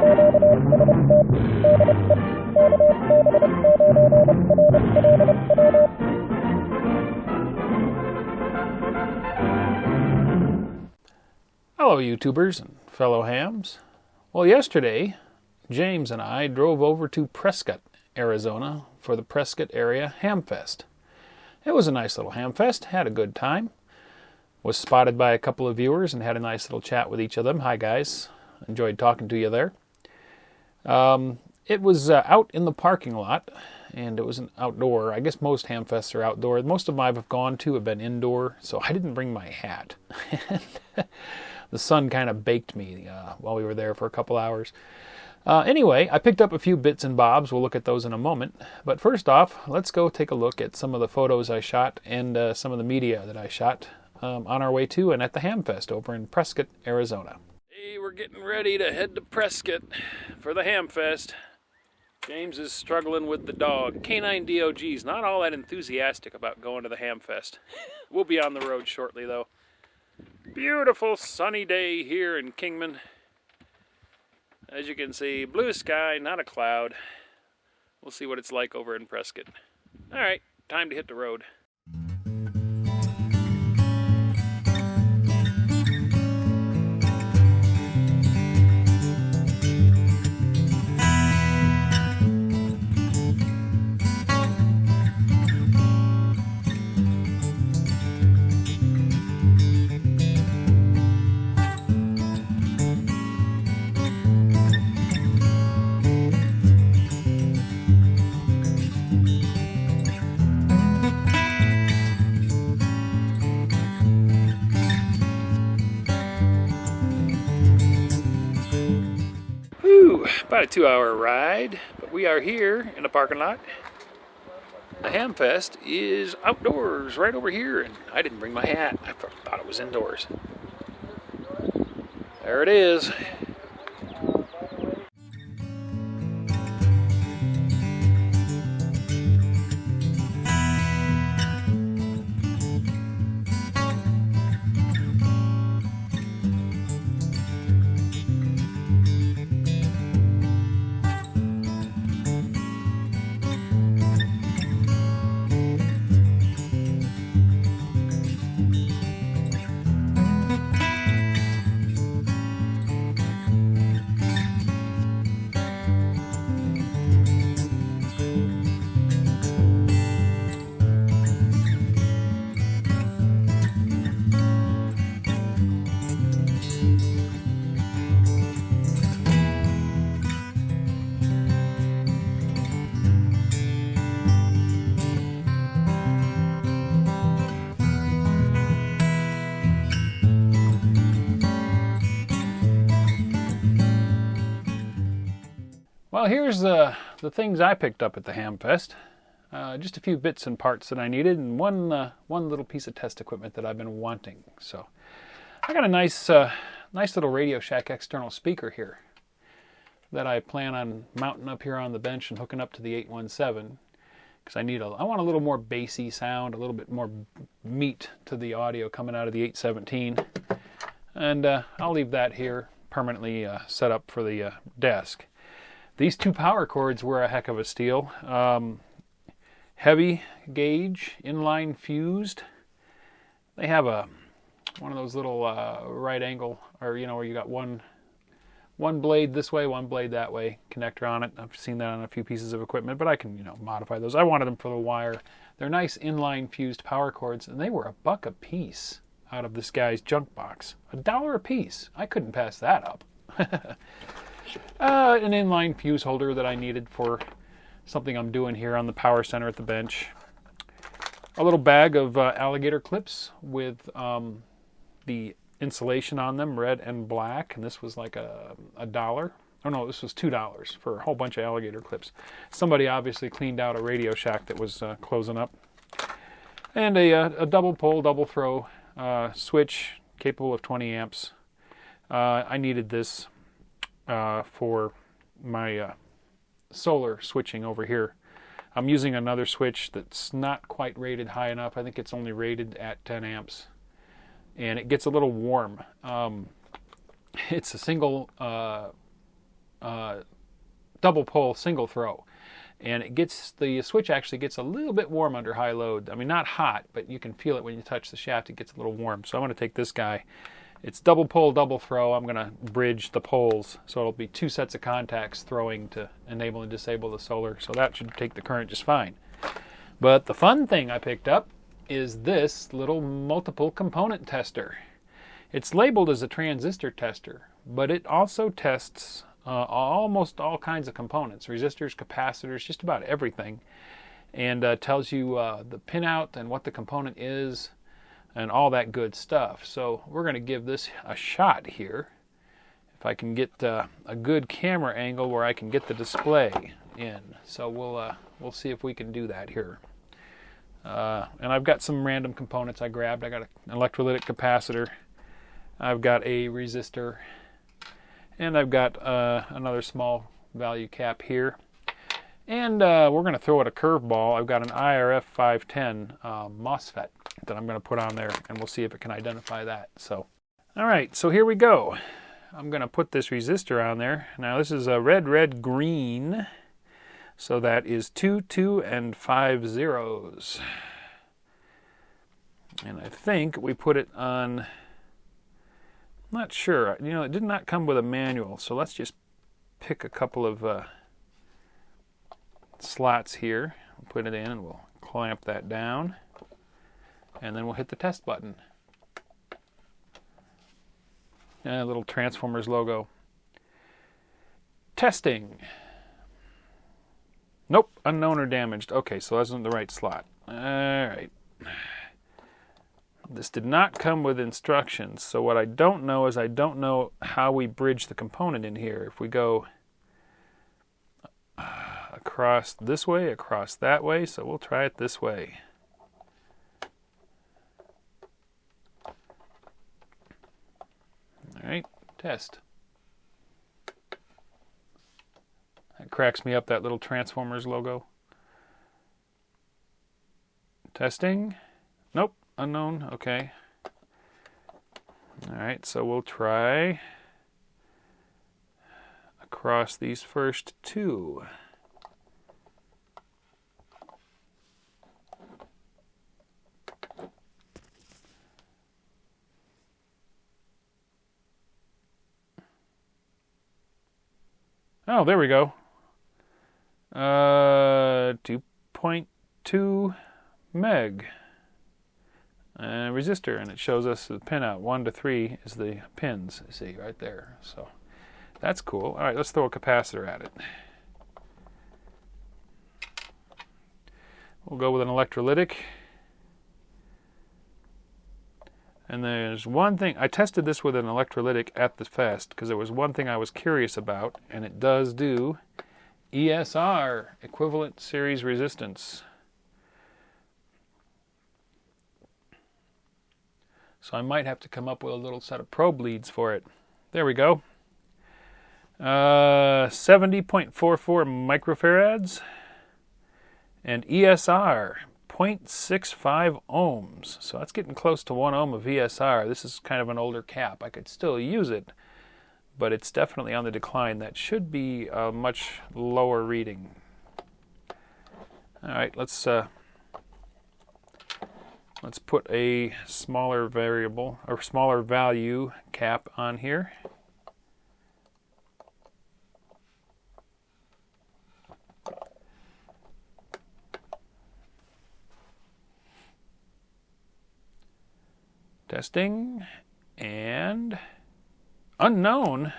Hello YouTubers and fellow hams. Well, yesterday James and I drove over to Prescott, Arizona for the Prescott area hamfest. It was a nice little hamfest, had a good time. Was spotted by a couple of viewers and had a nice little chat with each of them. Hi guys, enjoyed talking to you there. It was out in the parking lot, and it was an outdoor. I guess most hamfests are outdoor. Most of them I've gone to have been indoor, so I didn't bring my hat. The sun kind of baked me while we were there for a couple hours. Anyway, I picked up a few bits and bobs. We'll look at those in a moment. But first off, let's go take a look at some of the photos I shot and some of the media that I shot on our way to and at the hamfest over in Prescott, Arizona. Hey, we're getting ready to head to Prescott for the hamfest. James is struggling with the dog. Canine DOG's not all that enthusiastic about going to the hamfest. We'll be on the road shortly, though. Beautiful sunny day here in Kingman. As you can see, blue sky, not a cloud. We'll see what it's like over in Prescott. All right, time to hit the road. About a 2-hour ride, but we are here in the parking lot. The hamfest is outdoors right over here, and I didn't bring my hat. I thought it was indoors. There it is. Well, here's the things I picked up at the hamfest. Just a few bits and parts that I needed, and one little piece of test equipment that I've been wanting. So I got a nice little Radio Shack external speaker here that I plan on mounting up here on the bench and hooking up to the 817, because I want a little more bassy sound, a little bit more meat to the audio coming out of the 817, and I'll leave that here permanently set up for the desk. These two power cords were a heck of a steal. Heavy gauge, inline fused. They have one of those little right angle, or where you got one blade this way, one blade that way connector on it. I've seen that on a few pieces of equipment, but I can modify those. I wanted them for the wire. They're nice inline fused power cords, and they were $1 a piece out of this guy's junk box. $1 a piece. I couldn't pass that up. An inline fuse holder that I needed for something I'm doing here on the power center at the bench. A little bag of alligator clips with the insulation on them, red and black, and this was like $1. Oh no, this was $2 for a whole bunch of alligator clips. Somebody obviously cleaned out a Radio Shack that was closing up. And a double pole, double throw switch capable of 20 amps. I needed this for my solar switching over here. I'm using another switch that's not quite rated high enough. I think it's only rated at 10 amps. And it gets a little warm. It's a single double pole single throw. And the switch actually gets a little bit warm under high load. I mean, not hot, but you can feel it when you touch the shaft. It gets a little warm. So I'm going to take this guy. It's double pole, double throw. I'm going to bridge the poles. So it'll be 2 sets of contacts throwing to enable and disable the solar. So that should take the current just fine. But the fun thing I picked up is this little multiple component tester. It's labeled as a transistor tester, but it also tests almost all kinds of components, resistors, capacitors, just about everything, and tells you the pinout and what the component is and all that good stuff. So we're going to give this a shot here. If I can get a good camera angle where I can get the display in. So we'll see if we can do that here. And I've got some random components I grabbed. I got an electrolytic capacitor. I've got a resistor. And I've got another small value cap here. And we're going to throw it a curveball. I've got an IRF 510 MOSFET that I'm going to put on there, and we'll see if it can identify that. So, all right, so here we go. I'm going to put this resistor on there. Now this is a red, red, green. So that is 2, 2, and 5 zeros. And I think we put it on... Not sure. You know, it did not come with a manual, so let's just pick a couple of slots here. We'll put it in and we'll clamp that down. And then we'll hit the test button. And a little Transformers logo. Testing. Nope, unknown or damaged. Okay, so that's in the right slot. All right. This did not come with instructions, so what I don't know is I don't know how we bridge the component in here. If we go across this way, across that way, so we'll try it this way. All right, test. That cracks me up, that little Transformers logo. Testing. Nope. Unknown, okay. All right, so we'll try across these first 2. Oh, there we go. 2.2 meg. Resistor, and it shows us the pinout. 1 to 3 is the pins, you see, right there. So that's cool. All right, let's throw a capacitor at it. We'll go with an electrolytic. And there's one thing, I tested this with an electrolytic at the fest because there was one thing I was curious about, and it does do ESR, equivalent series resistance. So I might have to come up with a little set of probe leads for it. There we go. 70.44 microfarads. And ESR, 0.65 ohms. So that's getting close to 1 ohm of ESR. This is kind of an older cap. I could still use it, but it's definitely on the decline. That should be a much lower reading. All right, let's put a smaller variable or smaller value cap on here. Testing and unknown.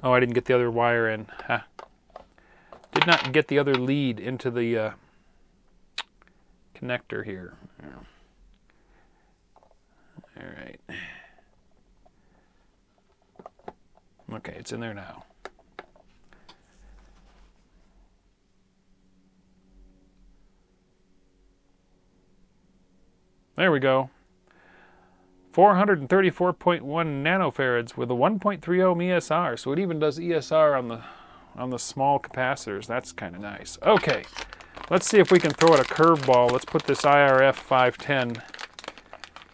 Oh, I didn't get the other wire in. Ha. Did not get the other lead into the connector here. All right. Okay, it's in there now. There we go. 434.1 nanofarads with a 1.30 ohm ESR. So it even does ESR on the small capacitors. That's kind of nice. Okay. Let's see if we can throw it a curveball. Let's put this IRF 510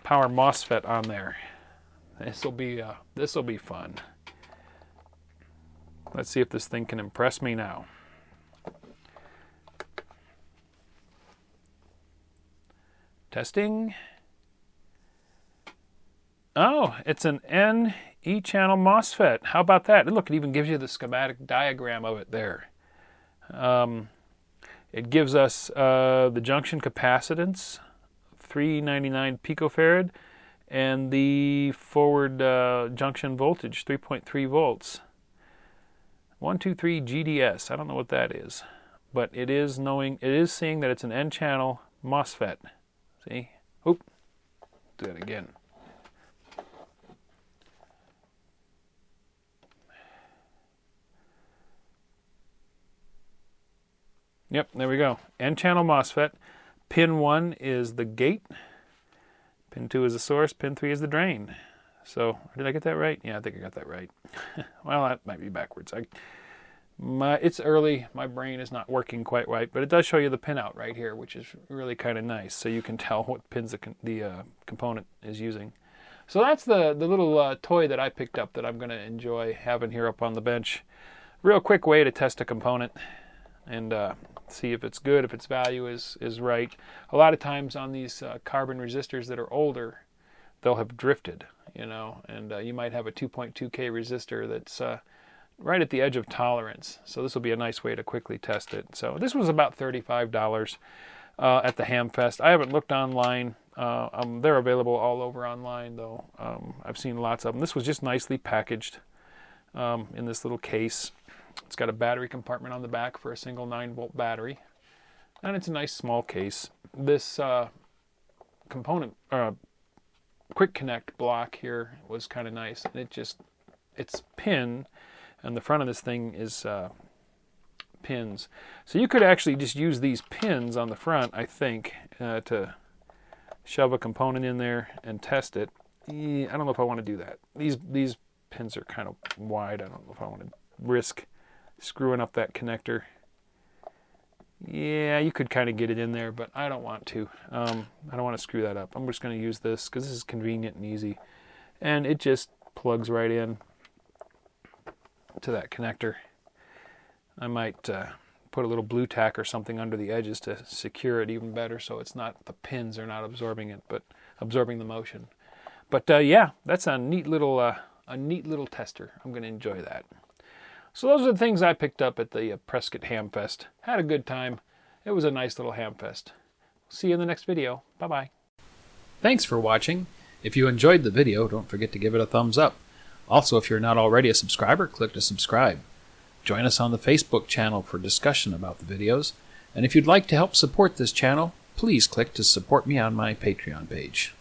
power MOSFET on there. This will be fun. Let's see if this thing can impress me now. Testing. Oh, it's an N E-channel MOSFET. How about that? Look, it even gives you the schematic diagram of it there. It gives us the junction capacitance, 399 picofarad, and the forward junction voltage, 3.3 volts. 123 GDS. I don't know what that is, but it is seeing that it's an N-channel MOSFET. See? Oop. Do it again. Yep, there we go. N-channel MOSFET. Pin 1 is the gate. Pin 2 is the source. Pin 3 is the drain. So, did I get that right? Yeah, I think I got that right. Well, that might be backwards. It's early. My brain is not working quite right, but it does show you the pinout right here, which is really kind of nice. So you can tell what pins the component is using. So that's the little toy that I picked up that I'm going to enjoy having here up on the bench. Real quick way to test a component and see if it's good, if its value is right. A lot of times on these carbon resistors that are older, they'll have drifted, you know, and you might have a 2.2K resistor that's right at the edge of tolerance. So this will be a nice way to quickly test it. So this was about $35 at the hamfest. I haven't looked online. They're available all over online, though. I've seen lots of them. This was just nicely packaged in this little case. It's got a battery compartment on the back for a single 9-volt battery, and it's a nice small case. This component, quick connect block here was kind of nice, and it's pin, and the front of this thing is pins. So you could actually just use these pins on the front, I think, to shove a component in there and test it. I don't know if I want to do that. These pins are kind of wide. I don't know if I want to risk screwing up that connector. Yeah, you could kind of get it in there, but I don't want to. I don't want to screw that up. I'm just going to use this because this is convenient and easy. And it just plugs right in to that connector. I might put a little blue tack or something under the edges to secure it even better, so it's not, the pins are not absorbing it, but absorbing the motion. But yeah, that's a neat little tester. I'm going to enjoy that. So those are the things I picked up at the Prescott Hamfest. Had a good time. It was a nice little hamfest. See you in the next video. Bye-bye. Thanks for watching. If you enjoyed the video, don't forget to give it a thumbs up. Also, if you're not already a subscriber, click to subscribe. Join us on the Facebook channel for discussion about the videos. And if you'd like to help support this channel, please click to support me on my Patreon page.